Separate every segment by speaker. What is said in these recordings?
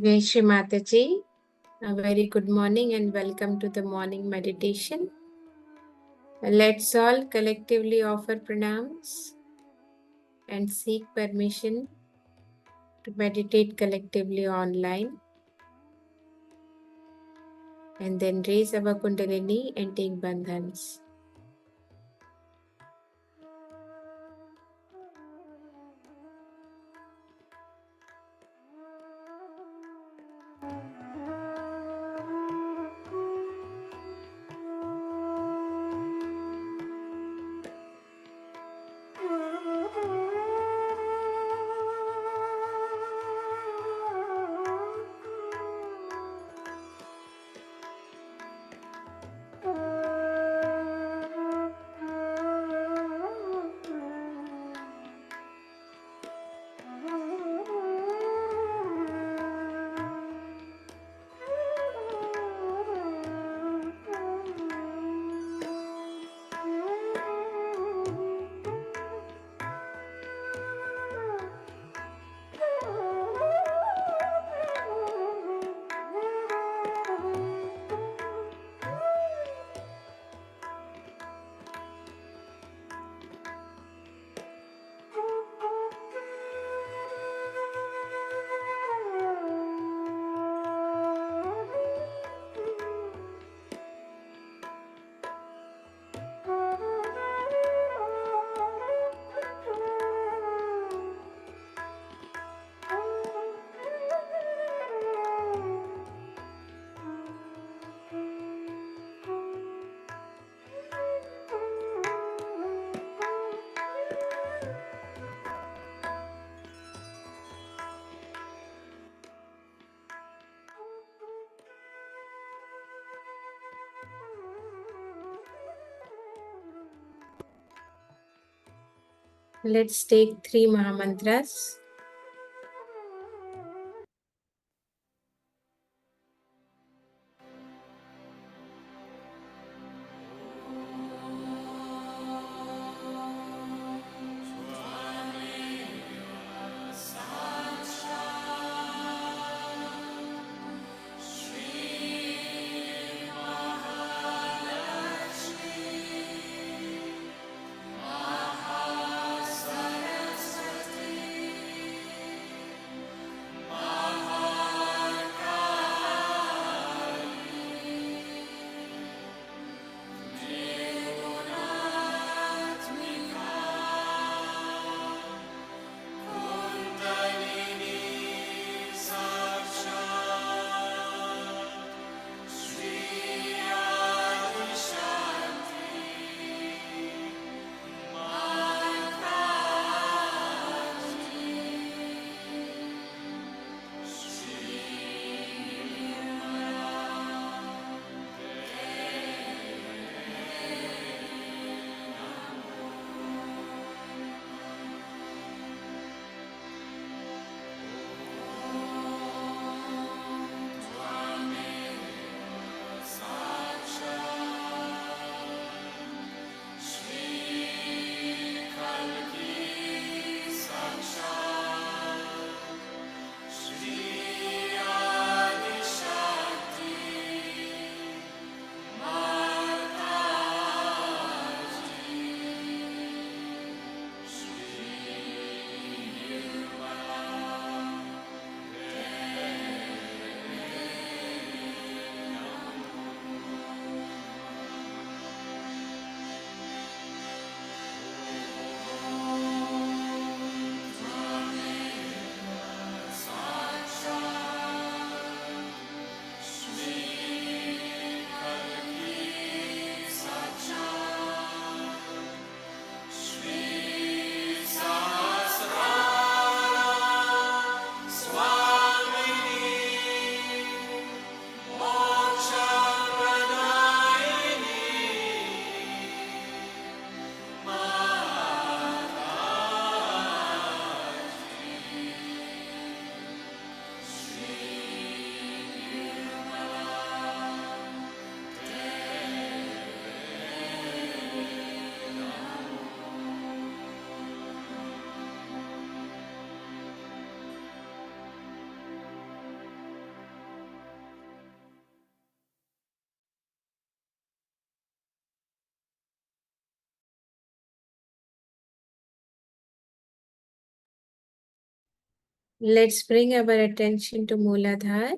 Speaker 1: Shri Mataji, a very good morning and welcome to the morning meditation. Let's all collectively offer pranams and seek permission to meditate collectively online, and then raise our Kundalini and take bandhans. Let's take 3 Mahamantras. Let's bring our attention to Mooladhara.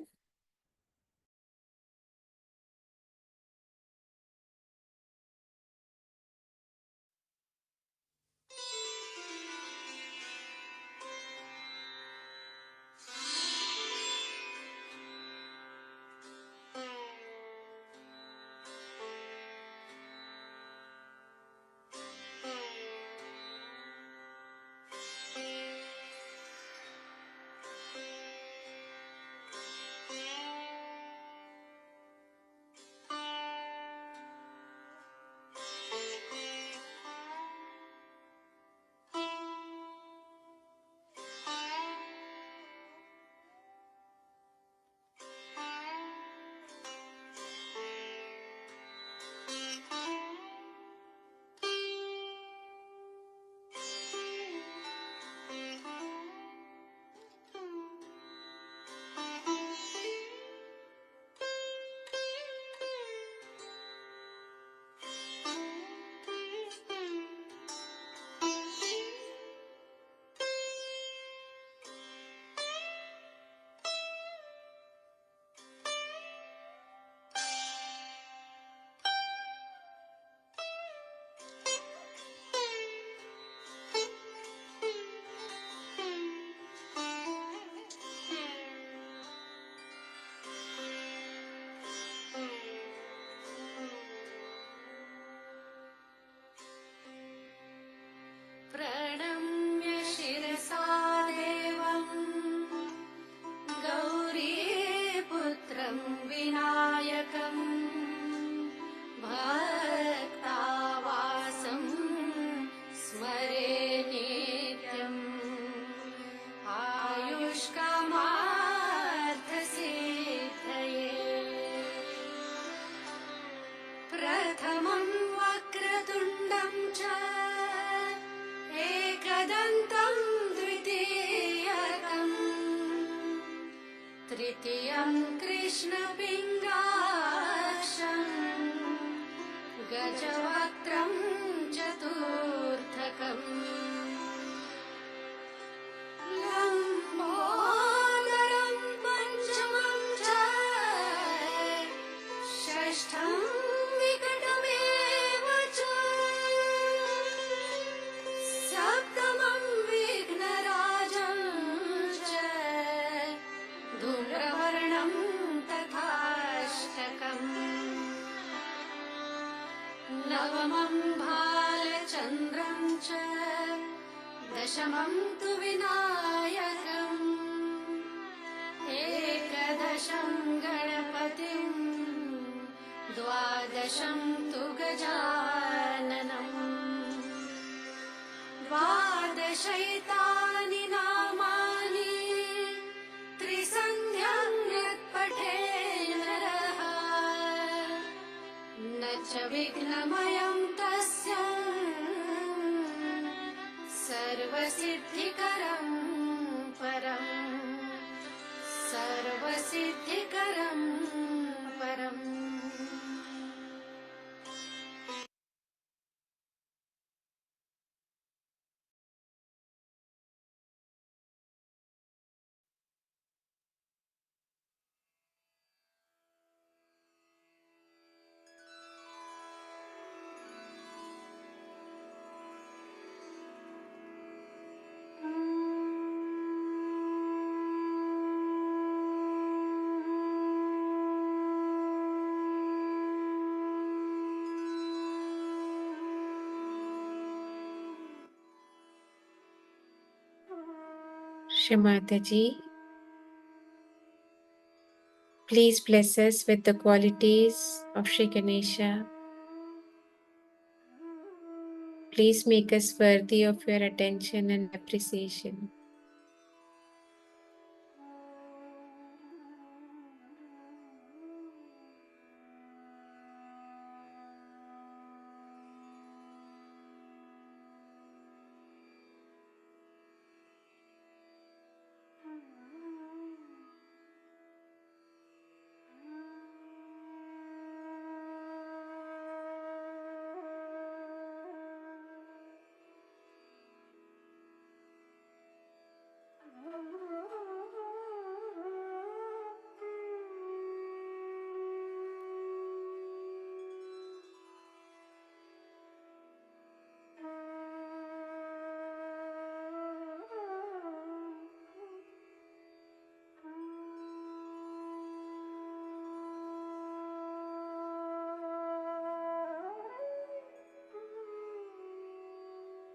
Speaker 2: प्रणम्य शिरसा देवं गौरीपुत्रं विनायकं भक्तावासं स्मरे नित्यम् आयुष्कामार्थसिद्धये प्रथमं वक्रतुण्डं च एकदन्तं द्वितीयकम् तृतीयं कृष्णपिङ्गाक्षं गजवक्त्रं चतुर्थकम् लम्बोदरं पञ्चमं च षष्ठं विकटमेव च सप्तमं विघ्नराजं च धूम्रवर्णं तथाष्टकम् नवमं भालचन्द्रं च दशमं तु विनायकम् एकदशं गणपतिं द्वादशं तु गजाननम् द्वादशैतानि नामानि त्रिसन्ध्यं यत्पठे नरः न च विघ्नमयं तस्य सर्वसिद्धिकरं परम् सर्वसिद्धिकरं परम्।
Speaker 1: Shri Mataji, please bless us with the qualities of Shri Ganesha. Please make us worthy of your attention and appreciation.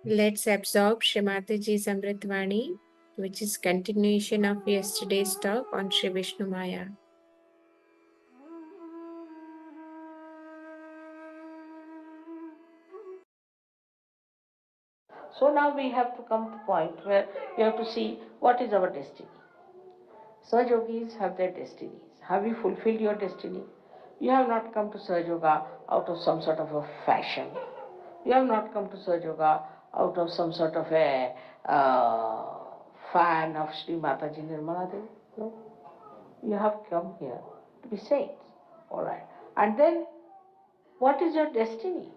Speaker 1: Let's absorb Shri Mataji's Amritvani, which is continuation of yesterday's talk on Shri Vishnu Maya.
Speaker 3: So now we have to come to the point where we have to see what is our destiny. Sahaja Yogis have their destinies. Have you fulfilled your destiny? You have not come to Sahaja Yoga out of some sort of a fashion. You have not come to Sahaja Yoga out of some sort of a fan of Shri Mataji Nirmala Devi. No. You have come here to be saints. Alright. And then, what is your destiny?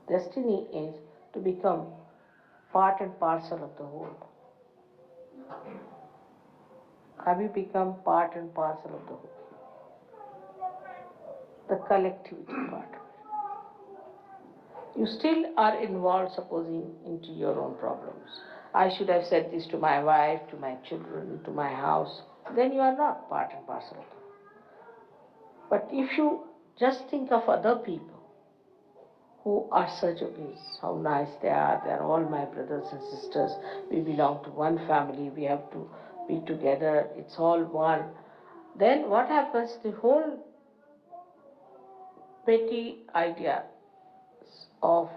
Speaker 3: Destiny is to become part and parcel of the whole. Have you become part and parcel of the whole? The collectivity part. You still are involved, supposing, into your own problems. I should have said this to my wife, to my children, to my house. Then you are not part and parcel of them. But if you just think of other people who are such yogis, how nice they are all my brothers and sisters, we belong to one family, we have to be together, it's all one. Then what happens? The whole petty idea of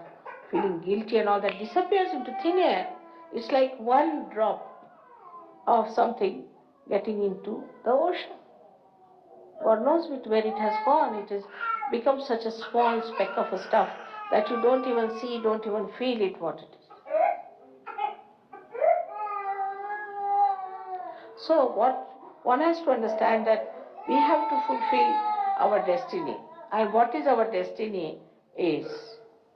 Speaker 3: feeling guilty and all that disappears into thin air. It's like one drop of something getting into the ocean. God knows where it has gone. It has become such a small speck of a stuff that you don't even see, don't even feel it what it is. So what one has to understand that we have to fulfill our destiny. And what is our destiny is,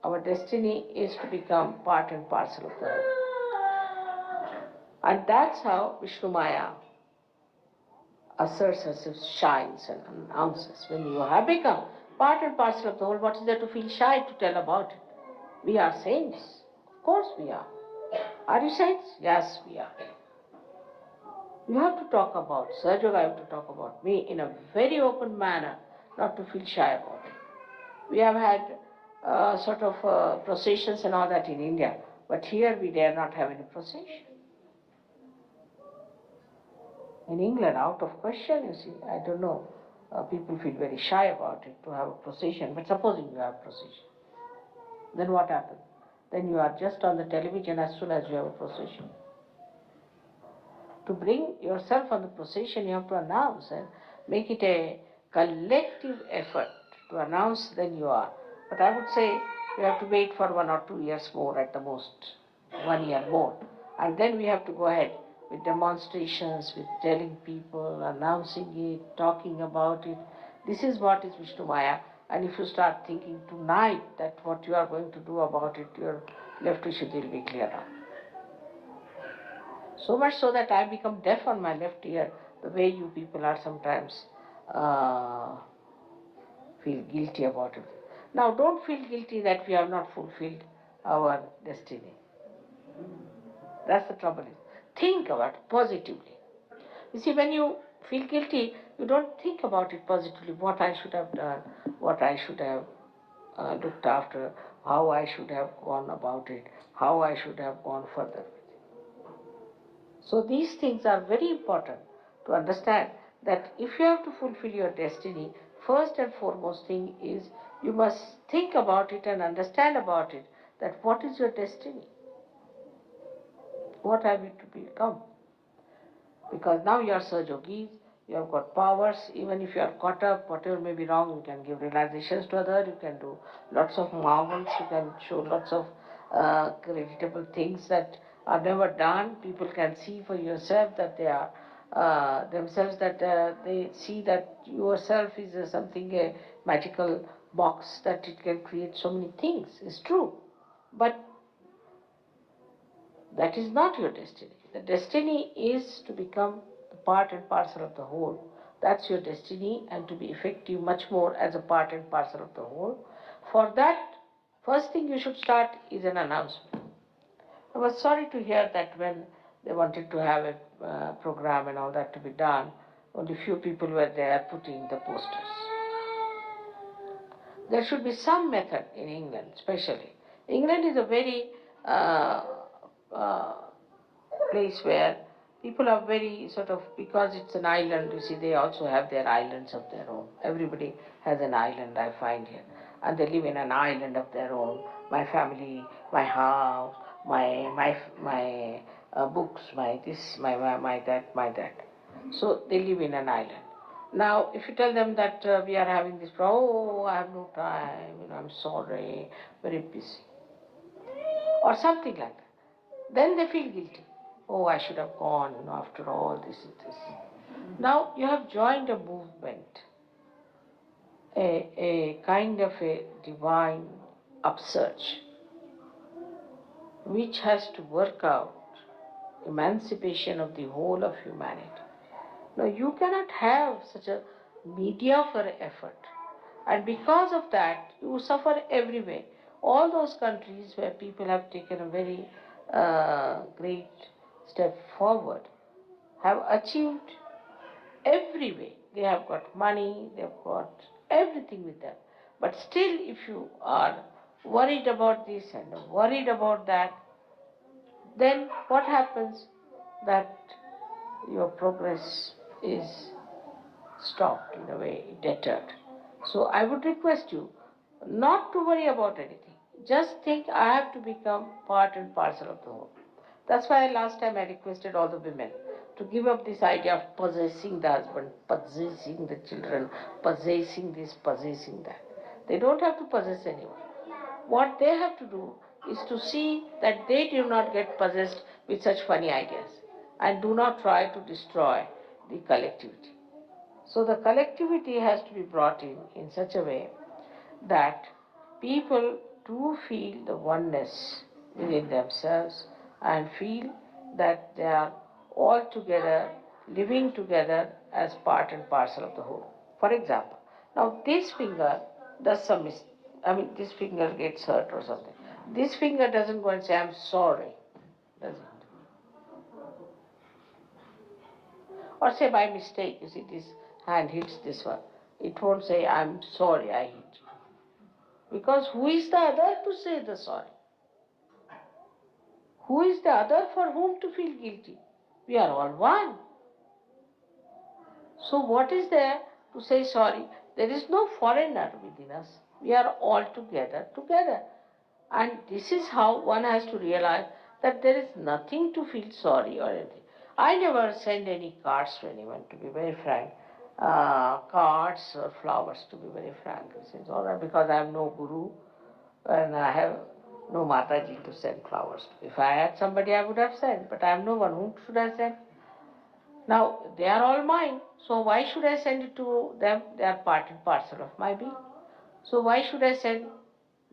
Speaker 3: our destiny is to become part and parcel of the whole. And that's how Vishnu Maya asserts herself, shines and announces. When you have become part and parcel of the whole, what is there to feel shy to tell about it? We are saints. Of course we are. Are you saints? Yes, we are. You have to talk about Sahaja Yoga, I have to talk about me in a very open manner, not to feel shy about it. We have had sort of processions and all that in India, but here we dare not have any procession. In England, out of question, you see, I don't know, people feel very shy about it to have a procession, but supposing you have a procession, then what happens? Then you are just on the television as soon as you have a procession. To bring yourself on the procession, you have to announce and make it a collective effort to announce, then you are. But I would say you have to wait for 1 or 2 years more at the most, 1 year more. And then we have to go ahead with demonstrations, with telling people, announcing it, talking about it. This is what is Vishnu Maya. And if you start thinking tonight that what you are going to do about it, your left Vishuddhi will be cleared up. So much so that I become deaf on my left ear, the way you people are sometimes feel guilty about it. Now don't feel guilty that we have not fulfilled our destiny. That's the trouble. Think about it positively. You see, when you feel guilty, you don't think about it positively, what I should have done, what I should have looked after, how I should have gone about it, how I should have gone further. So these things are very important to understand, that if you have to fulfill your destiny, first and foremost thing is you must think about it and understand about it, that what is your destiny? What have you to become? Because now you are Sahaja Yogis, you have got powers, even if you are caught up, whatever may be wrong, you can give realizations to others, you can do lots of marvels, you can show lots of creditable things that are never done. People can see for yourself that they are themselves, that they see that yourself is something, a magical box, that it can create so many things. It's true. But that is not your destiny. The destiny is to become the part and parcel of the whole. That's your destiny, and to be effective much more as a part and parcel of the whole. For that, first thing you should start is an announcement. I was sorry to hear that when they wanted to have a program and all that to be done, only few people were there putting the posters. There should be some method in England, especially. England is a very uh, place where people are very sort of, because it's an island, you see, they also have their islands of their own. Everybody has an island, I find here. And they live in an island of their own. My family, my house, my books, my this, my that. So they live in an island. Now, if you tell them that we are having this problem, oh, I have no time, I'm sorry, very busy, or something like that, then they feel guilty. Oh, I should have gone, after all this and this. Now, you have joined a movement, a kind of a divine upsurge, which has to work out emancipation of the whole of humanity. Now, you cannot have such a mediocre effort. And because of that, you suffer everywhere. All those countries where people have taken a very great step forward have achieved every way. They have got money, they have got everything with them. But still, if you are worried about this and worried about that, then what happens? That your progress is stopped, in a way, deterred. So I would request you not to worry about anything. Just think, I have to become part and parcel of the whole. That's why last time I requested all the women to give up this idea of possessing the husband, possessing the children, possessing this, possessing that. They don't have to possess anyone. What they have to do is to see that they do not get possessed with such funny ideas and do not try to destroy the collectivity. So the collectivity has to be brought in such a way that people do feel the oneness within themselves and feel that they are all together, living together as part and parcel of the whole. For example, now this finger does some this finger gets hurt or something. This finger doesn't go and say, I'm sorry, does it? Or say by mistake, you see, this hand hits this one. It won't say, I'm sorry I hit you. Because who is the other to say the sorry? Who is the other for whom to feel guilty? We are all one. So what is there to say sorry? There is no foreigner within us. We are all together. And this is how one has to realize that there is nothing to feel sorry or anything. I never send any cards to anyone, to be very frank. Cards or flowers, to be very frank. It's all right, because I have no guru and I have no Mataji to send flowers to. If I had somebody, I would have sent, but I have no one. Whom should I send? Now, they are all mine, so why should I send it to them? They are part and parcel of my being. So why should I send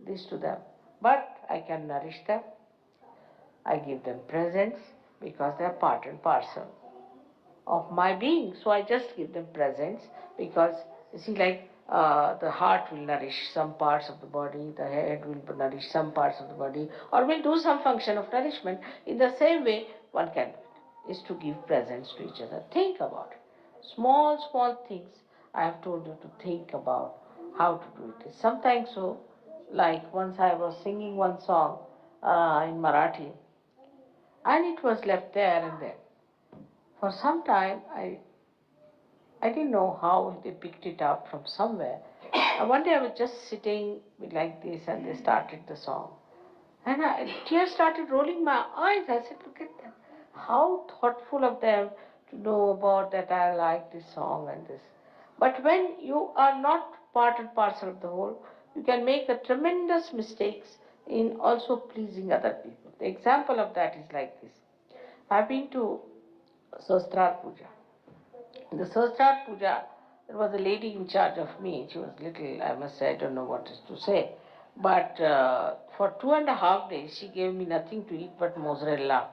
Speaker 3: this to them? But I can nourish them. I give them presents because they are part and parcel of my being. So I just give them presents because, you see, like the heart will nourish some parts of the body, the head will nourish some parts of the body, or will do some function of nourishment. In the same way, one can do it, is to give presents to each other. Think about it. Small things I have told you to think about how to do it. Sometimes so, like once I was singing one song in Marathi, and it was left there and there. For some time, I didn't know how they picked it up from somewhere. And one day I was just sitting like this and they started the song. And tears started rolling my eyes. I said, look at them. How thoughtful of them to know about that I like this song and this. But when you are not part and parcel of the whole, you can make a tremendous mistakes in also pleasing other people. The example of that is like this. I've been to Sastrar Puja. In the Sastrar Puja, there was a lady in charge of me. She was little, I must say, I don't know what to say. But for 2.5 days, she gave me nothing to eat but mozzarella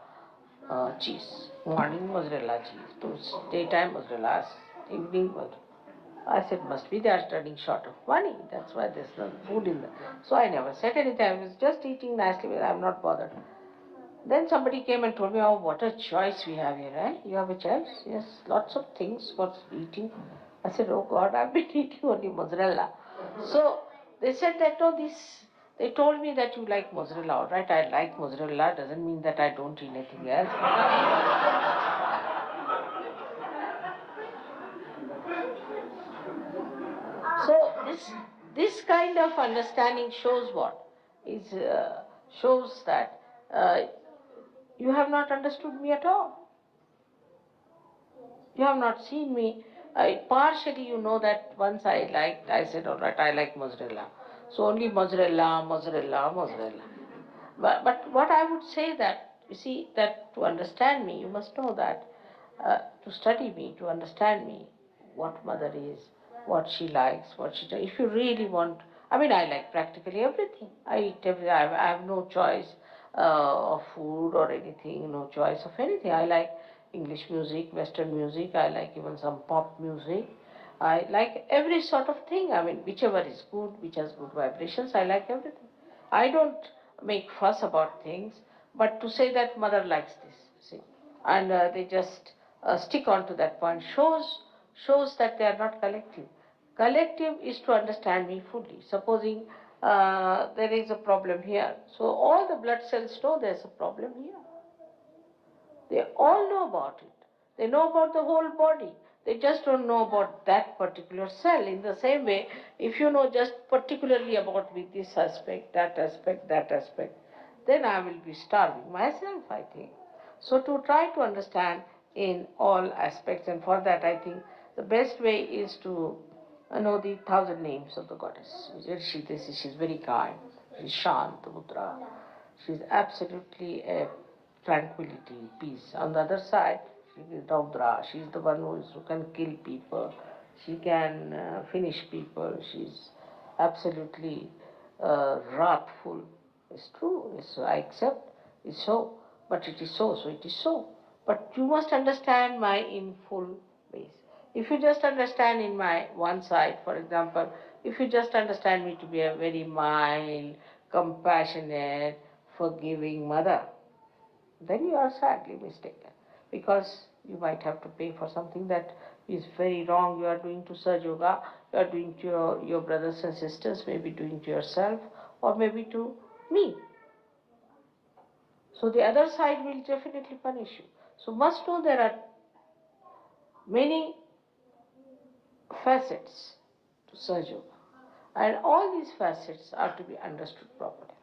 Speaker 3: cheese. Morning mozzarella cheese, daytime mozzarella, evening mozzarella. I said, must be they are running short of money. That's why there's no food in there. So I never said anything. I was just eating nicely, but I'm not bothered. Then somebody came and told me, oh, what a choice we have here, eh? You have a choice? Yes, lots of things for eating. I said, oh God, I've been eating only mozzarella. So they said that, no, they told me that you like mozzarella. All right, I like mozzarella, doesn't mean that I don't eat anything else. So this kind of understanding shows what? Shows that you have not understood me at all. You have not seen me. Partially you know that once I said, all right, I like mozzarella. So only mozzarella, mozzarella, mozzarella. But what I would say that, you see, that to understand me, you must know that to study me, to understand me, what mother is, what she likes, what she does. If you really want, I mean, I like practically everything. I eat everything. I have no choice of food or anything, no choice of anything. I like English music, Western music. I like even some pop music. I like every sort of thing. I mean, whichever is good, which has good vibrations, I like everything. I don't make fuss about things, but to say that mother likes this, see, and they just stick on to that point shows that they are not collective. Collective is to understand me fully. Supposing there is a problem here, so all the blood cells know there's a problem here. They all know about it. They know about the whole body. They just don't know about that particular cell. In the same way, if you know just particularly about me this aspect, that aspect, that aspect, then I will be starving myself, I think. So to try to understand in all aspects, and for that I think the best way is to know the 1,000 names of the goddess. She's very kind. She's Shant, Mudra. She's absolutely a tranquility, peace. On the other side, she is Raudra. She is the one who can kill people. She can finish people. She's absolutely wrathful. It's true. I accept. It's so. But it is so. So it is so. But you must understand my in full ways. If you just understand in my one side, for example, if you just understand me to be a very mild, compassionate, forgiving mother, then you are sadly mistaken, because you might have to pay for something that is very wrong. You are doing to Sahaja Yoga, you are doing to your brothers and sisters, maybe doing to yourself, or maybe to me. So the other side will definitely punish you. So must know there are many facets to Sahaja Yoga, and all these facets are to be understood properly.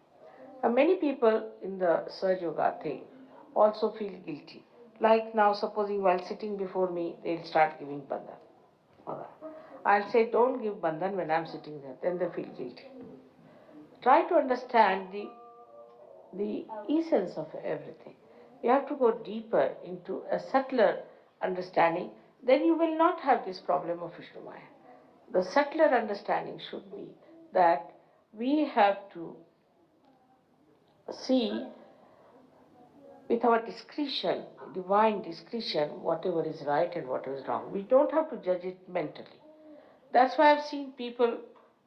Speaker 3: Many people in the Sahaja Yoga thing also feel guilty. Like now, supposing while sitting before me, they'll start giving bandhan. Alright. I'll say, don't give bandhan when I'm sitting there. Then they feel guilty. Try to understand the essence of everything. You have to go deeper into a subtler understanding. Then you will not have this problem of Vishnu Maya. The subtler understanding should be that we have to see with our discretion, divine discretion, whatever is right and whatever is wrong. We don't have to judge it mentally. That's why I've seen people,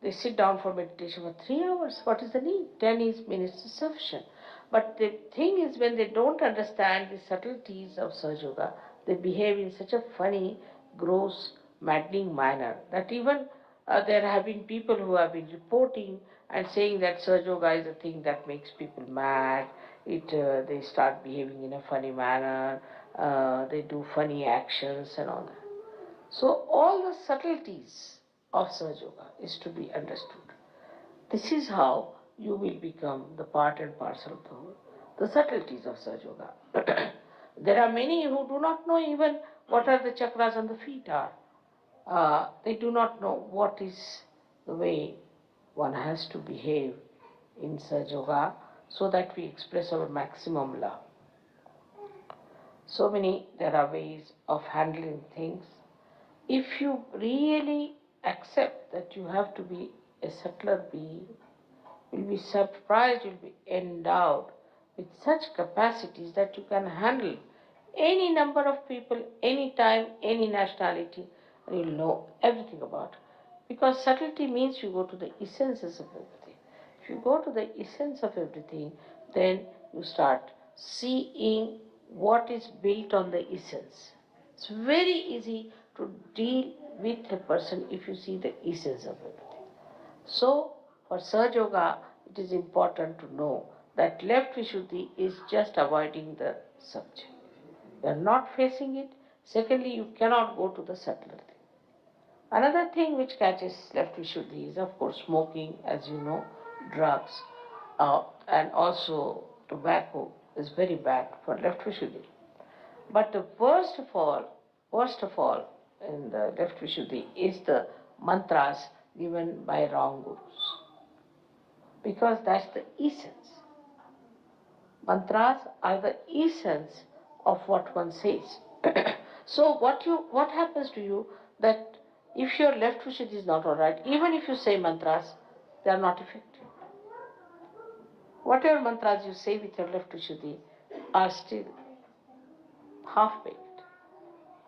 Speaker 3: they sit down for meditation for 3 hours. What is the need? 10 minutes is sufficient. But the thing is, when they don't understand the subtleties of Sahaja Yoga, they behave in such a funny, gross, maddening manner that even there have been people who have been reporting and saying that Sahaja Yoga is a thing that makes people mad. They start behaving in a funny manner. They do funny actions and all that. So all the subtleties of Sahaja Yoga is to be understood. This is how you will become the part and parcel of the whole. The subtleties of Sahaja Yoga. There are many who do not know even what are the chakras on the feet are. They do not know what is the way one has to behave in Sahaja Yoga so that we express our maximum love. There are ways of handling things. If you really accept that you have to be a subtler being, you'll be surprised, you'll be endowed with such capacities that you can handle any number of people, any time, any nationality, and you'll know everything about it. Because subtlety means you go to the essences of everything. If you go to the essence of everything, then you start seeing what is built on the essence. It's very easy to deal with a person if you see the essence of everything. So, for Sahaja Yoga, it is important to know that left Vishuddhi is just avoiding the subject. You are not facing it. Secondly, you cannot go to the subtler thing. Another thing which catches left Vishuddhi is, of course, smoking, as you know, drugs, and also tobacco is very bad for left Vishuddhi. But the worst of all in the left Vishuddhi is the mantras given by wrong gurus. Because that's the essence. Mantras are the essence of what one says. So what happens to you that if your left Vishuddhi is not alright, even if you say mantras, they are not effective. Whatever mantras you say with your left Vishuddhi are still half-baked,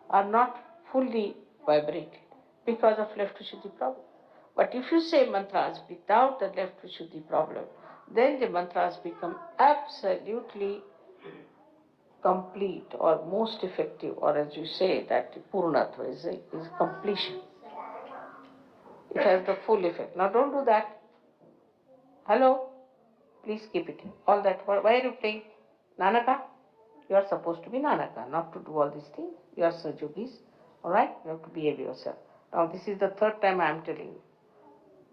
Speaker 3: are not fully vibrated because of left Vishuddhi problem. But if you say mantras without the left Vishuddhi problem, then the mantras become absolutely complete or most effective, or as you say, that Purnatva is completion. It has the full effect. Now don't do that. Hello? Please keep it. All that. Why are you playing Nanaka? You are supposed to be Nanaka, not to do all these things. You are Sajogis. Alright? You have to behave yourself. Now this is the third time I am telling you.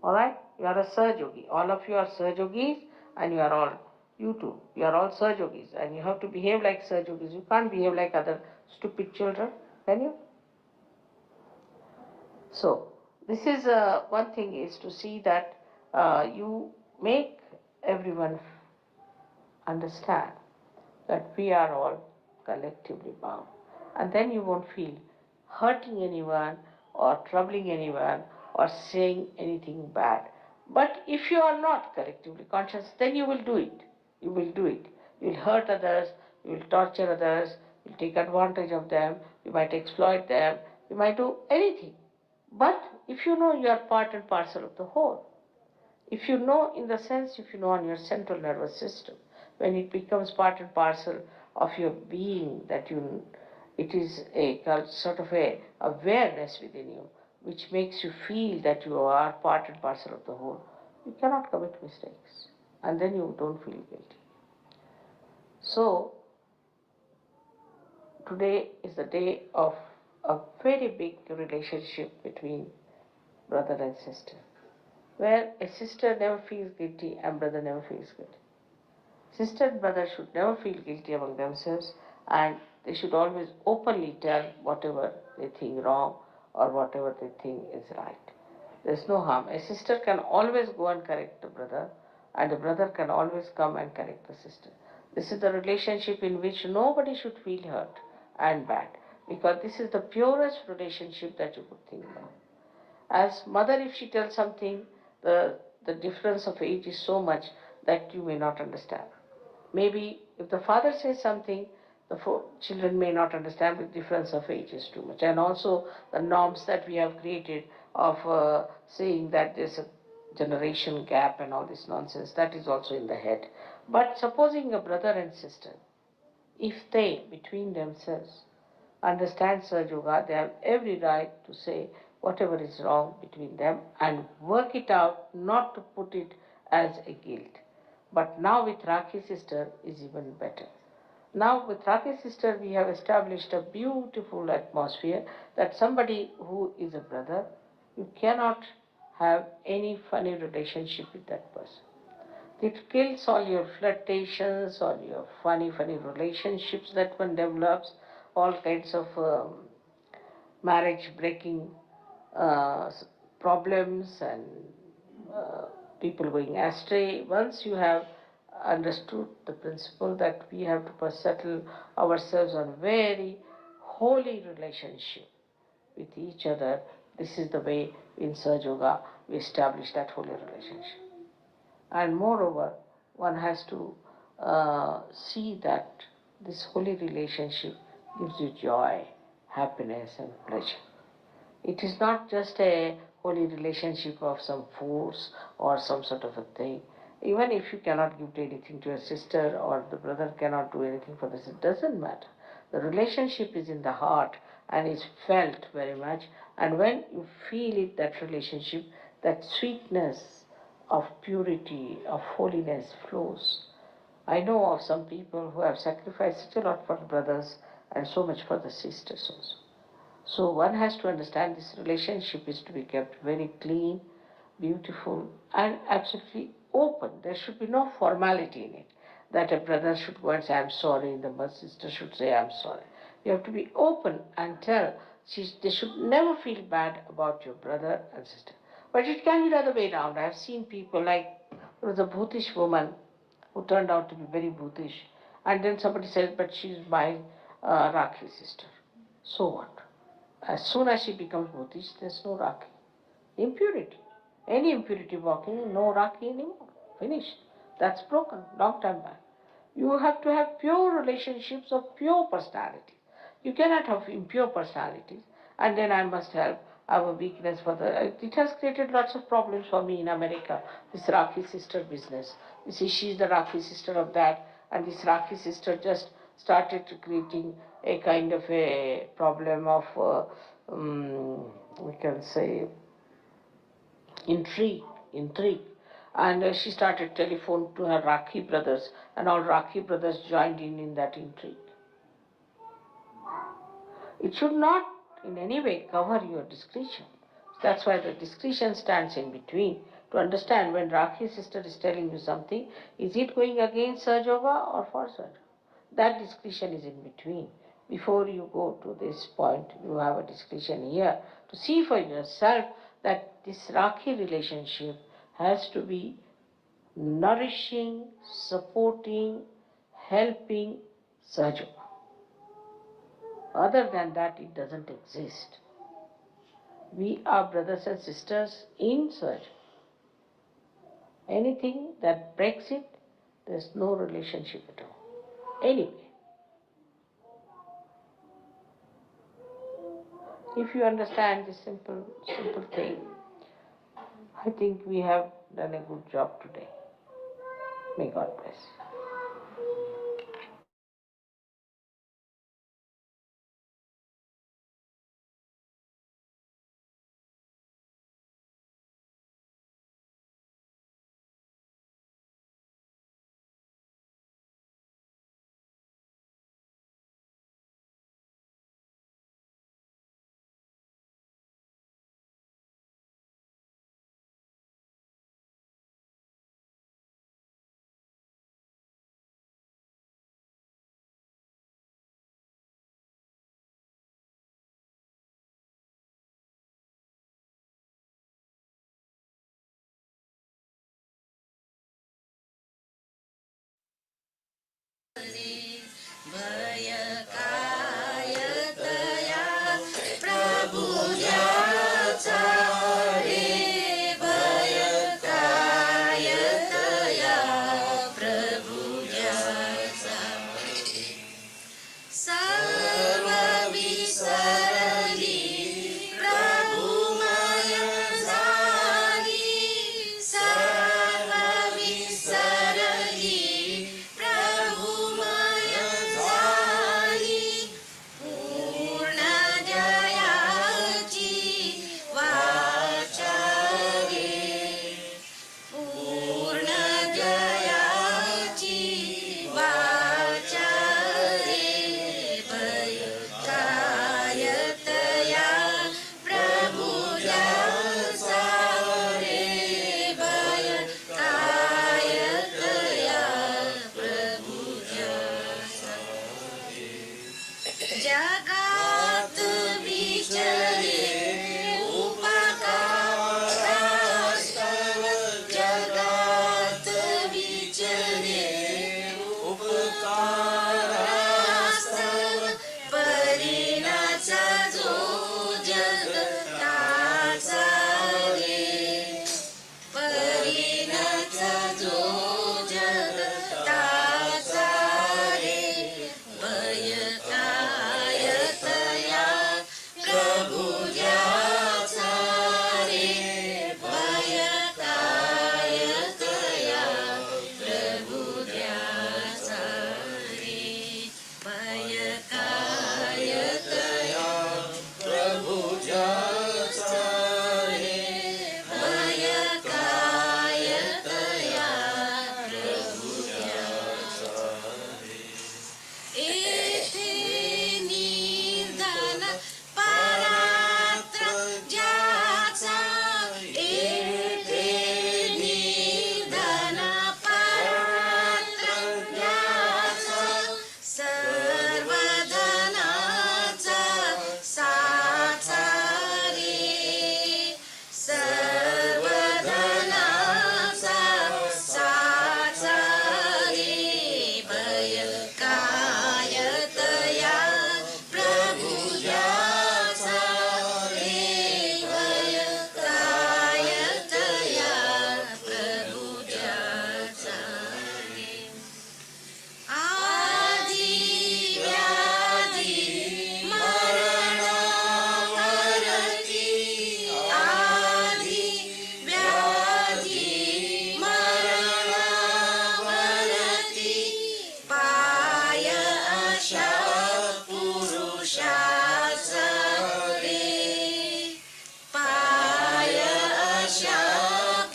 Speaker 3: Alright? You are a Sahajogi. All of you are Sahajogis, and you are all, you too, you are all Sahajogis, and you have to behave like Sahajogis. You can't behave like other stupid children, can you? So, this is one thing is to see that you make everyone understand that we are all collectively bound. And then you won't feel hurting anyone or troubling anyone or saying anything bad. But if you are not collectively conscious, then you will do it. You will do it. You will hurt others, you will torture others, you will take advantage of them, you might exploit them, you might do anything. But if you know you are part and parcel of the whole, if you know in the sense, if you know on your central nervous system, when it becomes part and parcel of your being, that it is a sort of a awareness within you, which makes you feel that you are part and parcel of the whole, you cannot commit mistakes, and then you don't feel guilty. So, today is the day of a very big relationship between brother and sister, where a sister never feels guilty and brother never feels guilty. Sister and brother should never feel guilty among themselves, and they should always openly tell whatever they think wrong or whatever they think is right. There is no harm. A sister can always go and correct the brother, and the brother can always come and correct the sister. This is the relationship in which nobody should feel hurt and bad, because this is the purest relationship that you could think of. As mother, if she tells something, the difference of age is so much that you may not understand. Maybe if the father says something, the children may not understand, the difference of age is too much. And also the norms that we have created of saying that there's a generation gap and all this nonsense, that is also in the head. But supposing a brother and sister, if they, between themselves, understand Sahaja Yoga, they have every right to say whatever is wrong between them and work it out, not to put it as a guilt. But now with Rakhi sister is even better. Now with Rakhi sister we have established a beautiful atmosphere that somebody who is a brother, you cannot have any funny relationship with that person. It kills all your flirtations, all your funny relationships that one develops, all kinds of marriage breaking problems and people going astray. Once you have understood the principle that we have to settle ourselves on very holy relationship with each other, this is the way in Sahaja Yoga we establish that holy relationship. And moreover, one has to see that this holy relationship gives you joy, happiness and pleasure. It is not just a holy relationship of some force or some sort of a thing. Even if you cannot give anything to your sister or the brother cannot do anything for this, it doesn't matter. The relationship is in the heart and is felt very much. And when you feel it, that relationship, that sweetness of purity, of holiness flows. I know of some people who have sacrificed such a lot for the brothers and so much for the sisters also. So one has to understand this relationship is to be kept very clean, beautiful, and absolutely open. There should be no formality in it, that a brother should go and say, I'm sorry, the sister should say, I'm sorry. You have to be open and tell. They should never feel bad about your brother and sister. But it can be the other way around. I have seen people like, there was a Bhutish woman who turned out to be very Bhutish, and then somebody said, but she's my Rakhi sister. So what? As soon as she becomes Bhutish, there's no Rakhi. Impurity. Any impurity walking, no Rakhi anymore. Finished. That's broken, long time back. You have to have pure relationships of pure personality. You cannot have impure personalities, and then I must have a weakness for the... It has created lots of problems for me in America, this Rakhi sister business. You see, she's the Rakhi sister of that, and this Rakhi sister just started creating a kind of a problem of, we can say, intrigue. And she started telephone to her Rakhi brothers, and all Rakhi brothers joined in that intrigue. It should not in any way cover your discretion. That's why the discretion stands in between, to understand when Rakhi sister is telling you something, is it going against Sahaja Yoga or for Sahaja Yoga? That discretion is in between. Before you go to this point, you have a discretion here to see for yourself that this Rakhi relationship has to be nourishing, supporting, helping Sahaja Yoga. Other than that, it doesn't exist. We are brothers and sisters in Sahaja Yoga. Anything that breaks it, there's no relationship at all. Anyway, if you understand this simple thing, I think we have done a good job today. May God bless you.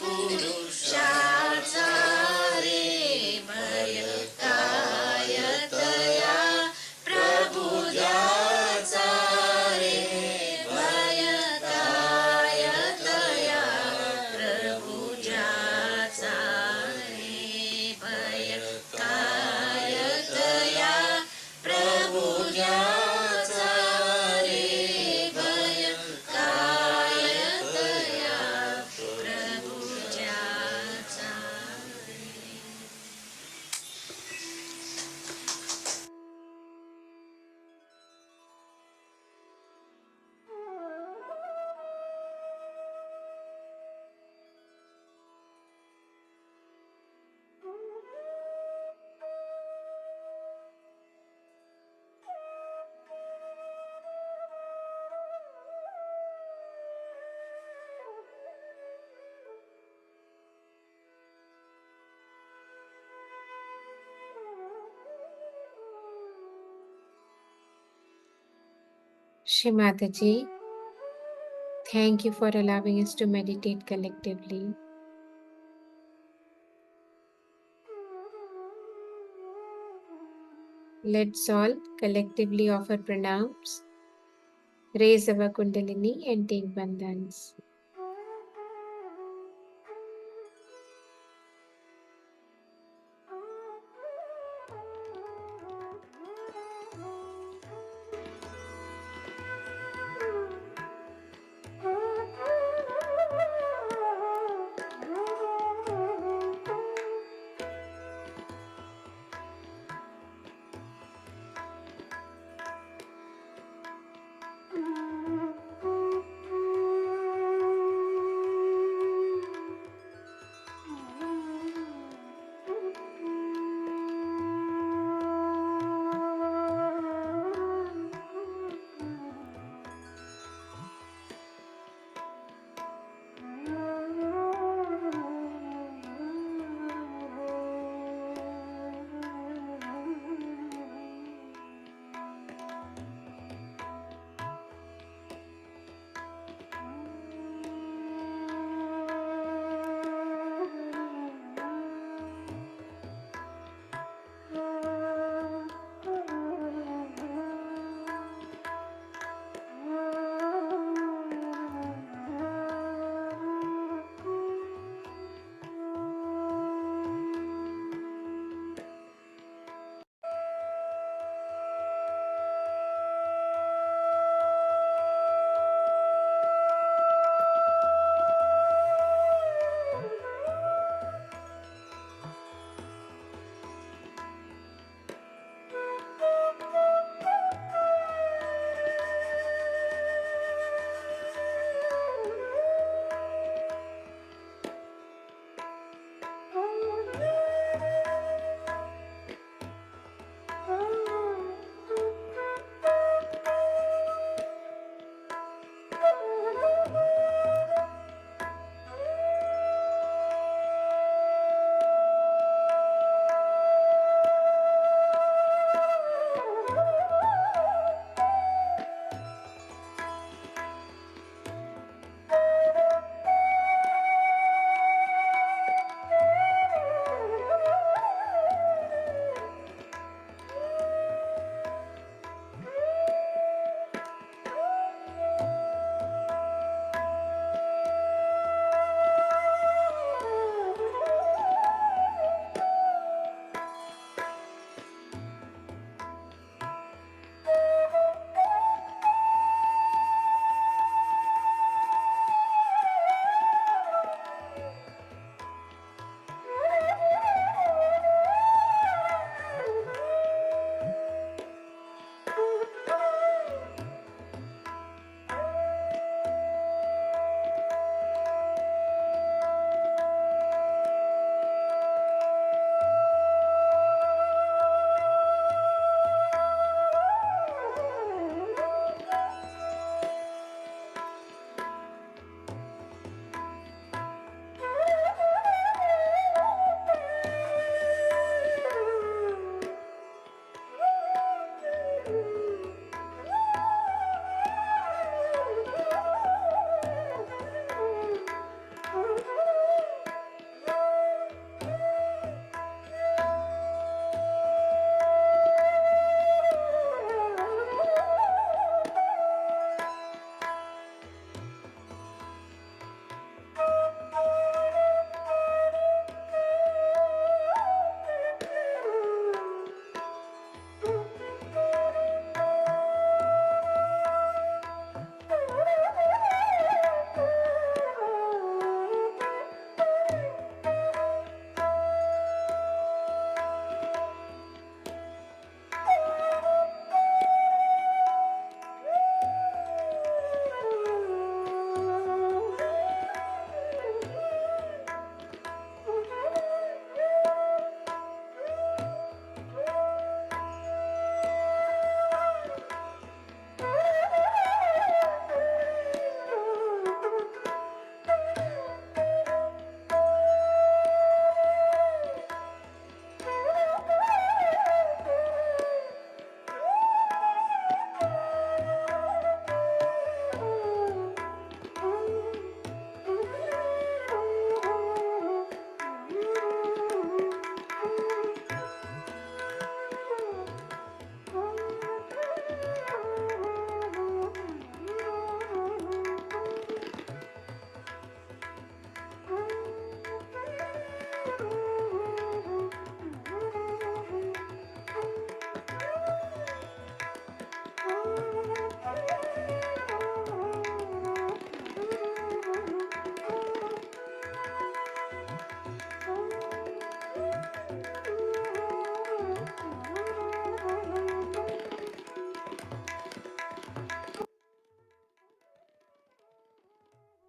Speaker 2: पुरुषाचा रे भय कायतया प्रबुद्धाचा रे भय कायतया प्रबुद्धाचा रे भय कायतया प्रबुद्धाचा रे भय कायतया प्रबुद्धाचा
Speaker 1: Shri Mataji, thank you for allowing us to meditate collectively. Let's all collectively offer pranams, raise our Kundalini and take bandhans.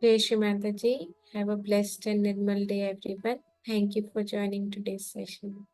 Speaker 1: Jai Shri Mataji. Have a blessed and normal day, everyone. Thank you for joining today's session.